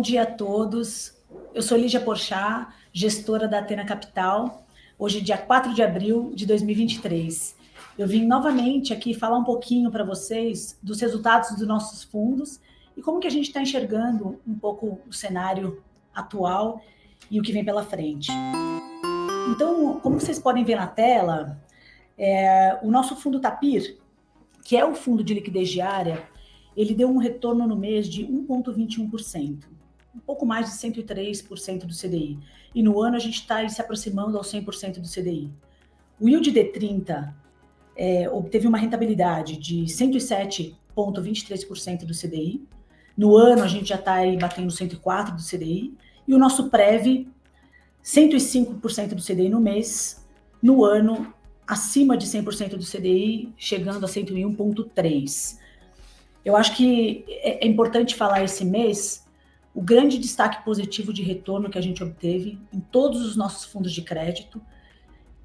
dia a todos. Eu sou Lígia Porchat, gestora da Athena Capital. Hoje, dia 4 de abril de 2023. Eu vim novamente aqui falar um pouquinho para vocês dos resultados dos nossos fundos e como que a gente está enxergando um pouco o cenário atual e o que vem pela frente. Então, como vocês podem ver na tela, o nosso fundo Tapir, que é o fundo de liquidez diária, ele deu um retorno no mês de 1,21%, um pouco mais de 103% do CDI. E no ano a gente está se aproximando aos 100% do CDI. O yield D30 obteve uma rentabilidade de 107,23% do CDI. No ano a gente já está aí batendo 104% do CDI. E o nosso PREV, 105% do CDI no mês. No ano, acima de 100% do CDI, chegando a 101,3%. Eu acho que é importante falar esse mês o grande destaque positivo de retorno que a gente obteve em todos os nossos fundos de crédito,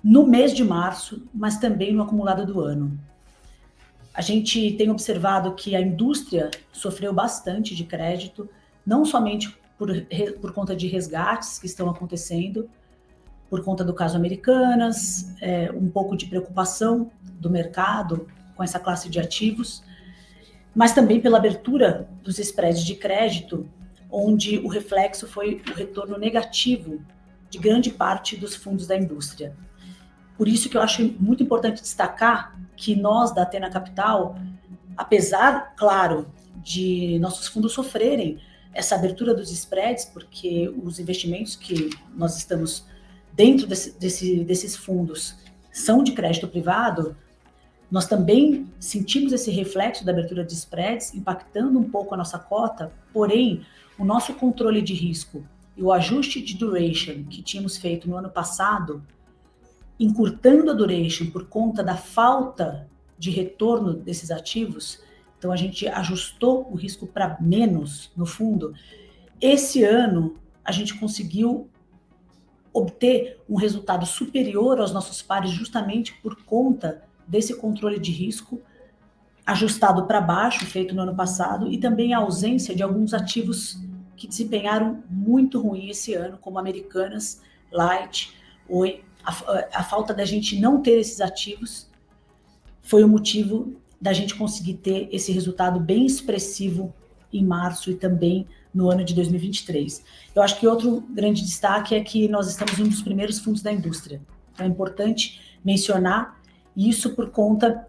no mês de março, mas também no acumulado do ano. A gente tem observado que a indústria sofreu bastante de crédito, não somente por conta de resgates que estão acontecendo, por conta do caso Americanas, um pouco de preocupação do mercado com essa classe de ativos, mas também pela abertura dos spreads de crédito, onde o reflexo foi o retorno negativo de grande parte dos fundos da indústria. Por isso que eu acho muito importante destacar que nós, da Athena Capital, apesar, claro, de nossos fundos sofrerem essa abertura dos spreads, porque os investimentos que nós estamos dentro desses fundos são de crédito privado, nós também sentimos esse reflexo da abertura de spreads, impactando um pouco a nossa cota, porém, o nosso controle de risco e o ajuste de duration que tínhamos feito no ano passado, encurtando a duration por conta da falta de retorno desses ativos, então a gente ajustou o risco para menos no fundo. Esse ano, a gente conseguiu obter um resultado superior aos nossos pares justamente por conta desse controle de risco ajustado para baixo, feito no ano passado, e também a ausência de alguns ativos que desempenharam muito ruim esse ano, como Americanas, Light, Oi. A falta da gente não ter esses ativos foi o motivo da gente conseguir ter esse resultado bem expressivo em março e também no ano de 2023. Eu acho que outro grande destaque é que nós estamos em um dos primeiros fundos da indústria. Então é importante mencionar isso por conta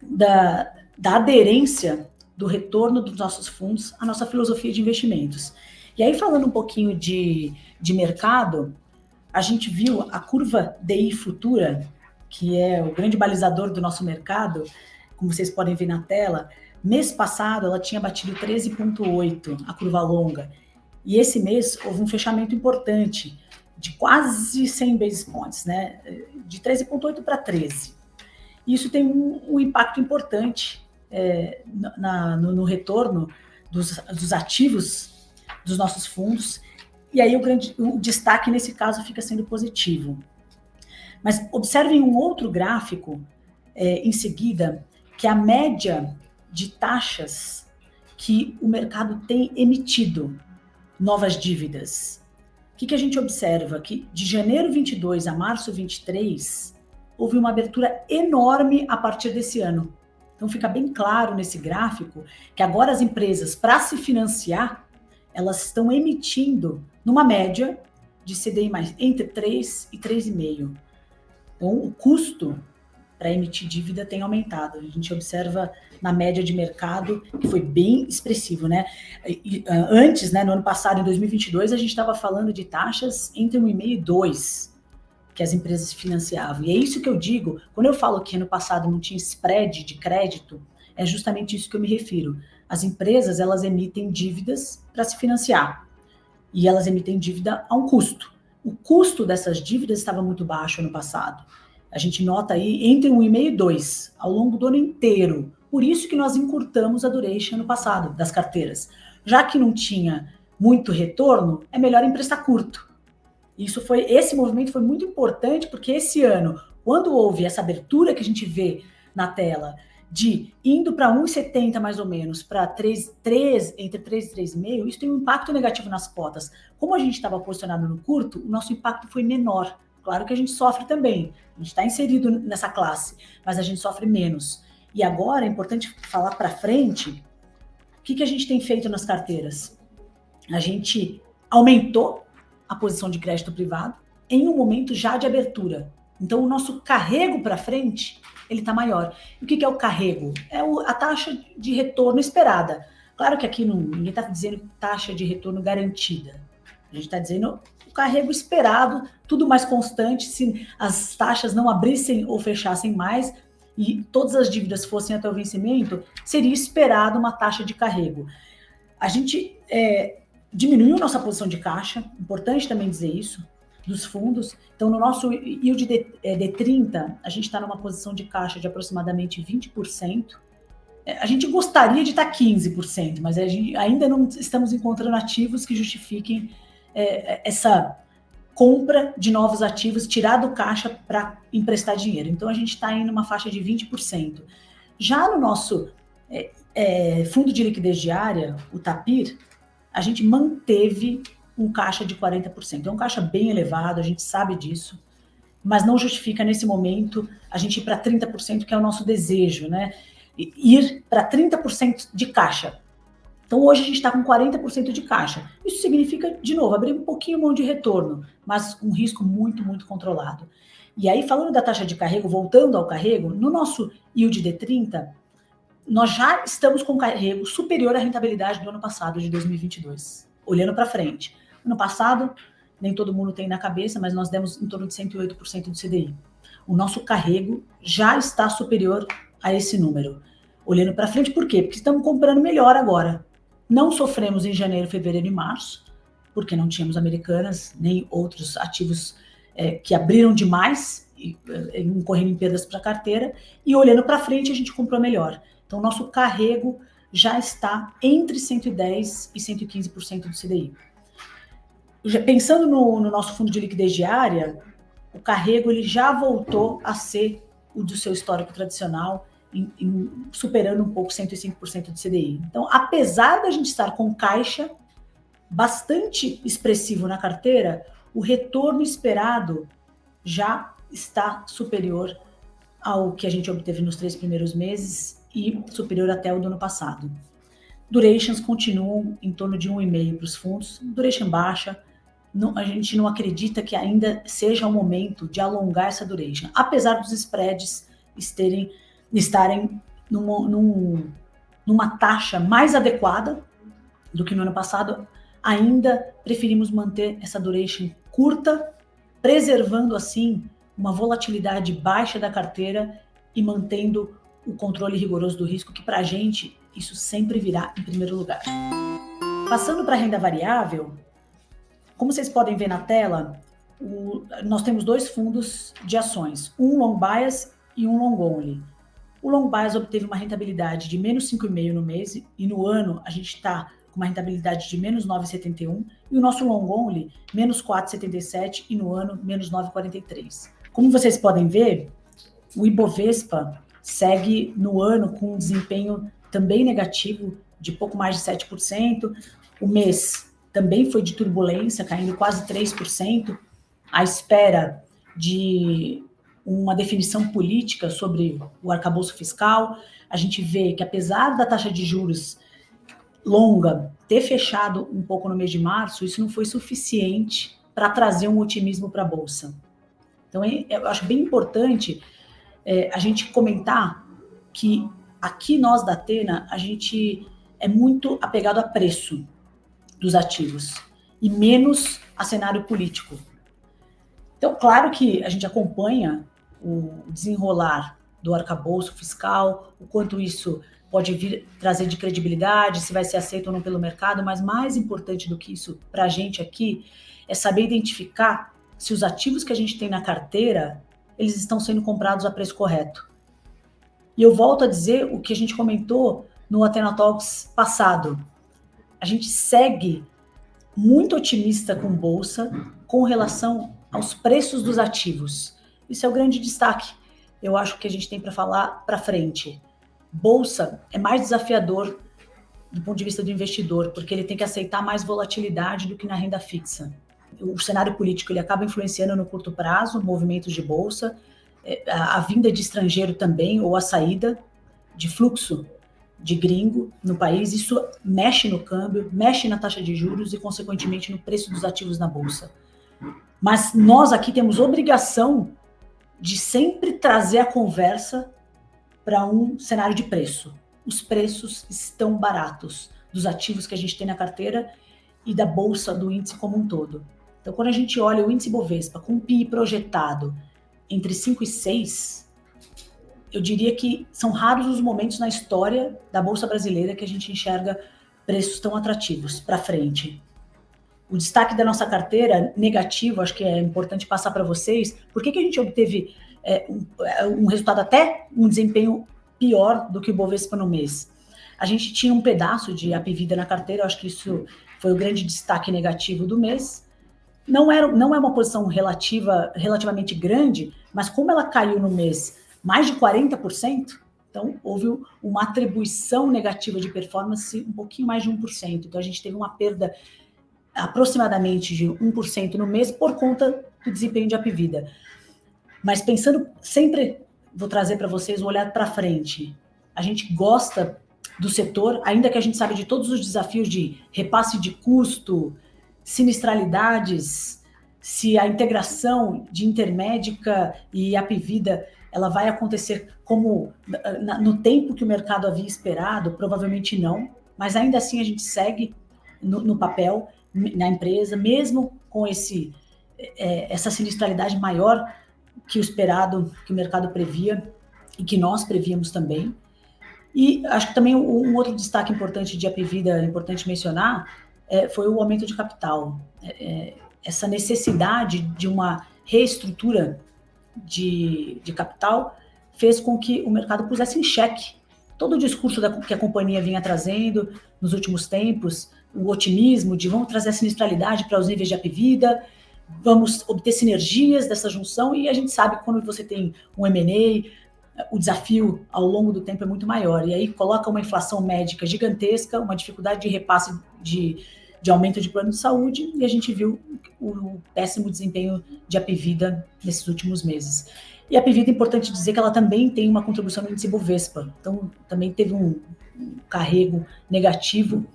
da aderência do retorno dos nossos fundos à nossa filosofia de investimentos. E aí, falando um pouquinho de mercado, a gente viu a curva DI futura, que é o grande balizador do nosso mercado, como vocês podem ver na tela. Mês passado, ela tinha batido 13,8, a curva longa. E esse mês houve um fechamento importante, de quase 100 basis points, né? De 13,8 para 13. Isso tem um impacto importante no retorno dos ativos dos nossos fundos, e aí o destaque nesse caso fica sendo positivo. Mas observem um outro gráfico em seguida, que é a média de taxas que o mercado tem emitido novas dívidas. O que a gente observa? Que de janeiro 22 a março 23, houve uma abertura enorme a partir desse ano. Então fica bem claro nesse gráfico que agora as empresas, para se financiar, elas estão emitindo numa média de CDI mais entre 3 e 3,5. Então o custo para emitir dívida tem aumentado. A gente observa na média de mercado que foi bem expressivo, né? Antes, né, no ano passado, em 2022, a gente estava falando de taxas entre 1,5 e 2 que as empresas financiavam. E é isso que eu digo, quando eu falo que ano passado não tinha spread de crédito, é justamente isso que eu me refiro. As empresas, elas emitem dívidas para se financiar. E elas emitem dívida a um custo. O custo dessas dívidas estava muito baixo ano passado. A gente nota aí entre 1,5 e 2 ao longo do ano inteiro. Por isso que nós encurtamos a duration ano passado das carteiras. Já que não tinha muito retorno, é melhor emprestar curto. Esse movimento foi muito importante porque esse ano, quando houve essa abertura que a gente vê na tela de indo para 1,70 mais ou menos, para 3, entre 3 e 3,5, isso tem um impacto negativo nas cotas. Como a gente estava posicionado no curto, o nosso impacto foi menor. Claro que a gente sofre também, a gente está inserido nessa classe, mas a gente sofre menos. E agora é importante falar para frente, o que a gente tem feito nas carteiras? A gente aumentou a posição de crédito privado em um momento já de abertura. Então, o nosso carrego para frente, ele está maior. E o que é o carrego? É a taxa de retorno esperada. Claro que aqui ninguém está dizendo taxa de retorno garantida. A gente está dizendo o carrego esperado, tudo mais constante, se as taxas não abrissem ou fechassem mais e todas as dívidas fossem até o vencimento, seria esperado uma taxa de carrego. A gente diminuiu nossa posição de caixa, importante também dizer isso, dos fundos. Então, no nosso yield de 30, a gente está numa posição de caixa de aproximadamente 20%. A gente gostaria de estar 15%, mas a gente ainda não estamos encontrando ativos que justifiquem essa compra de novos ativos, tirar do caixa para emprestar dinheiro. Então, a gente está em uma faixa de 20%. Já no nosso fundo de liquidez diária, o TAPIR, a gente manteve um caixa de 40%. É um caixa bem elevado, a gente sabe disso, mas não justifica nesse momento a gente ir para 30%, que é o nosso desejo, né? Ir para 30% de caixa. Então, hoje a gente está com 40% de caixa. Isso significa, de novo, abrir um pouquinho mão de retorno, mas um risco muito, muito controlado. E aí, falando da taxa de carrego, voltando ao carrego, no nosso yield de 30, nós já estamos com carrego superior à rentabilidade do ano passado, de 2022, olhando para frente. Ano passado, nem todo mundo tem na cabeça, mas nós demos em torno de 108% do CDI. O nosso carrego já está superior a esse número. Olhando para frente, por quê? Porque estamos comprando melhor agora. Não sofremos em janeiro, fevereiro e março, porque não tínhamos Americanas, nem outros ativos que abriram demais, incorrendo em perdas para a carteira, e olhando para frente a gente comprou melhor. Então, nosso carrego já está entre 110% e 115% do CDI. Pensando no nosso fundo de liquidez diária, o carrego ele já voltou a ser o do seu histórico tradicional, superando um pouco 105% do CDI. Então, apesar da gente estar com caixa bastante expressivo na carteira, o retorno esperado já está superior ao que a gente obteve nos 3 primeiros meses e superior até o do ano passado. Durations continuam em torno de 1,5 para os fundos, duration baixa. A gente não acredita que ainda seja o momento de alongar essa duration, apesar dos spreads estarem numa taxa mais adequada do que no ano passado. Ainda preferimos manter essa duration curta, preservando assim uma volatilidade baixa da carteira e mantendo o controle rigoroso do risco, que para a gente isso sempre virá em primeiro lugar. Passando para a renda variável, como vocês podem ver na tela, nós temos 2 fundos de ações, um long bias e um long only. O long bias obteve uma rentabilidade de menos 5,5% no mês, e no ano a gente está com uma rentabilidade de menos 9,71%, e o nosso long only, menos 4,77%, e no ano, menos 9,43%. Como vocês podem ver, o Ibovespa segue no ano com um desempenho também negativo, de pouco mais de 7%. O mês também foi de turbulência, caindo quase 3%, à espera de uma definição política sobre o arcabouço fiscal. A gente vê que, apesar da taxa de juros longa ter fechado um pouco no mês de março, isso não foi suficiente para trazer um otimismo para a Bolsa. Então, eu acho bem importante a gente comentar que aqui nós da Athena, a gente é muito apegado a preço dos ativos e menos a cenário político. Então, claro que a gente acompanha o desenrolar do arcabouço fiscal, o quanto isso pode vir trazer de credibilidade, se vai ser aceito ou não pelo mercado, mas mais importante do que isso para a gente aqui é saber identificar se os ativos que a gente tem na carteira, eles estão sendo comprados a preço correto. E eu volto a dizer o que a gente comentou no Athena Talks passado. A gente segue muito otimista com Bolsa com relação aos preços dos ativos. Isso é o grande destaque, eu acho, que a gente tem para falar para frente. Bolsa é mais desafiador do ponto de vista do investidor, porque ele tem que aceitar mais volatilidade do que na renda fixa. O cenário político ele acaba influenciando no curto prazo movimentos de bolsa, a vinda de estrangeiro também, ou a saída de fluxo de gringo no país, isso mexe no câmbio, mexe na taxa de juros e, consequentemente, no preço dos ativos na bolsa. Mas nós aqui temos obrigação de sempre trazer a conversa para um cenário de preço. Os preços estão baratos dos ativos que a gente tem na carteira e da bolsa, do índice como um todo. Então, quando a gente olha o índice Bovespa com um PI projetado entre 5 e 6, eu diria que são raros os momentos na história da Bolsa Brasileira que a gente enxerga preços tão atrativos para frente. O destaque da nossa carteira negativo, acho que é importante passar para vocês, por que a gente obteve um resultado até um desempenho pior do que o Bovespa no mês? A gente tinha um pedaço de Apivida na carteira, acho que isso foi o grande destaque negativo do mês. Não é uma posição relativamente grande, mas como ela caiu no mês mais de 40%, então houve uma atribuição negativa de performance um pouquinho mais de 1%. Então a gente teve uma perda aproximadamente de 1% no mês por conta do desempenho de Apivida. Mas pensando, sempre vou trazer para vocês um olhar para frente. A gente gosta do setor, ainda que a gente sabe de todos os desafios de repasse de custo, sinistralidades, se a integração de Intermédica e Apivida ela vai acontecer como no tempo que o mercado havia esperado, provavelmente não, mas ainda assim a gente segue no papel, na empresa, mesmo com essa sinistralidade maior que o esperado, que o mercado previa e que nós prevíamos também. E acho que também um outro destaque importante de Apivida, importante mencionar, foi o aumento de capital. Essa necessidade de uma reestrutura de capital fez com que o mercado pusesse em xeque todo o discurso que a companhia vinha trazendo nos últimos tempos, o otimismo de vamos trazer a sinistralidade para os níveis de Apivida, vamos obter sinergias dessa junção, e a gente sabe que quando você tem um M&A, o desafio ao longo do tempo é muito maior, e aí coloca uma inflação médica gigantesca, uma dificuldade de repasse de aumento de plano de saúde, e a gente viu o péssimo desempenho de Apivida nesses últimos meses. E a Apivida, é importante dizer que ela também tem uma contribuição no índice Bovespa, então também teve um carrego negativo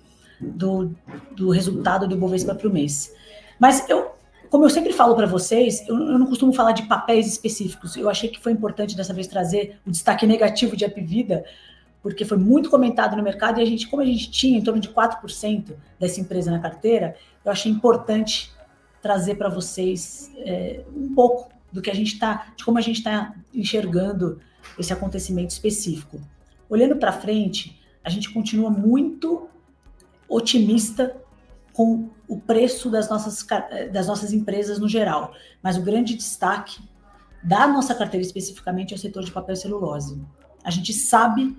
do resultado do Bovespa para o mês. Mas como eu sempre falo para vocês, eu não costumo falar de papéis específicos. Eu achei que foi importante dessa vez trazer o destaque negativo de Apivida, porque foi muito comentado no mercado e como a gente tinha em torno de 4% dessa empresa na carteira, eu achei importante trazer para vocês um pouco do que de como a gente está enxergando esse acontecimento específico. Olhando para frente, a gente continua muito otimista com o preço das nossas empresas no geral, mas o grande destaque da nossa carteira especificamente é o setor de papel e celulose. A gente sabe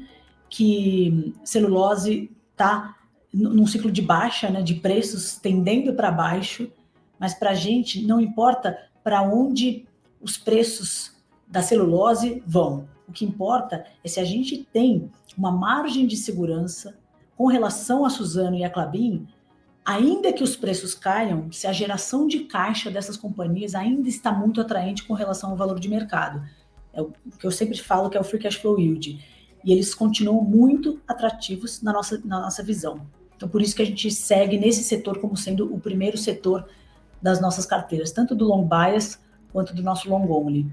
que celulose está num ciclo de baixa, né, de preços tendendo para baixo, mas para a gente não importa para onde os preços da celulose vão. O que importa é se a gente tem uma margem de segurança com relação a Suzano e a Klabin, ainda que os preços caiam, se a geração de caixa dessas companhias ainda está muito atraente com relação ao valor de mercado. É o que eu sempre falo que é o Free Cash Flow Yield. E eles continuam muito atrativos na nossa visão. Então, por isso que a gente segue nesse setor como sendo o primeiro setor das nossas carteiras, tanto do long bias quanto do nosso long only.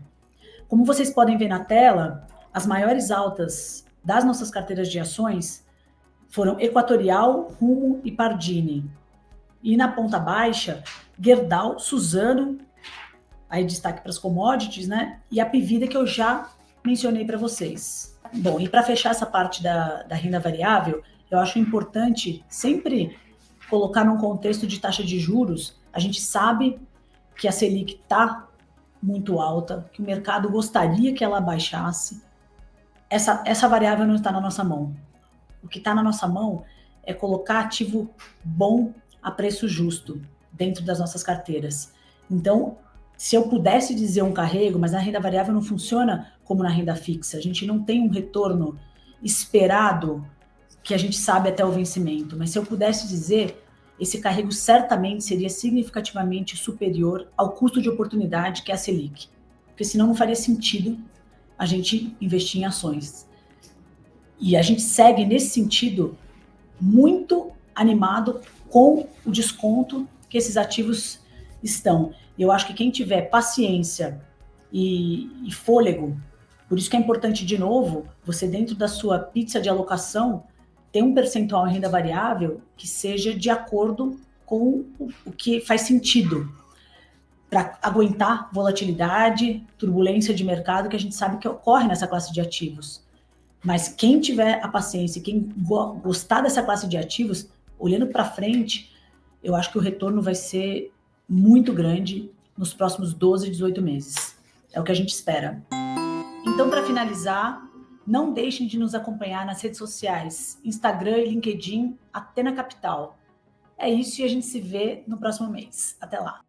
Como vocês podem ver na tela, as maiores altas das nossas carteiras de ações foram Equatorial, Rumo e Pardini. E na ponta baixa, Gerdau, Suzano, aí destaque para as commodities, né? E a Apivida, que eu já mencionei para vocês. Bom, e para fechar essa parte da renda variável, eu acho importante sempre colocar num contexto de taxa de juros. A gente sabe que a Selic está muito alta, que o mercado gostaria que ela baixasse. Essa variável não está na nossa mão. O que está na nossa mão é colocar ativo bom a preço justo dentro das nossas carteiras. Então, se eu pudesse dizer um carrego, mas na renda variável não funciona como na renda fixa, a gente não tem um retorno esperado, que a gente sabe até o vencimento, mas se eu pudesse dizer, esse carrego certamente seria significativamente superior ao custo de oportunidade que é a Selic, porque senão não faria sentido a gente investir em ações. E a gente segue nesse sentido muito animado com o desconto que esses ativos estão. Eu acho que quem tiver paciência e fôlego, por isso que é importante, de novo, você dentro da sua pizza de alocação, ter um percentual em renda variável que seja de acordo com o que faz sentido para aguentar volatilidade, turbulência de mercado que a gente sabe que ocorre nessa classe de ativos. Mas quem tiver a paciência, quem gostar dessa classe de ativos, olhando para frente, eu acho que o retorno vai ser muito grande nos próximos 12, 18 meses. É o que a gente espera. Então, para finalizar, não deixem de nos acompanhar nas redes sociais, Instagram e LinkedIn, Athena Capital. É isso e a gente se vê no próximo mês. Até lá!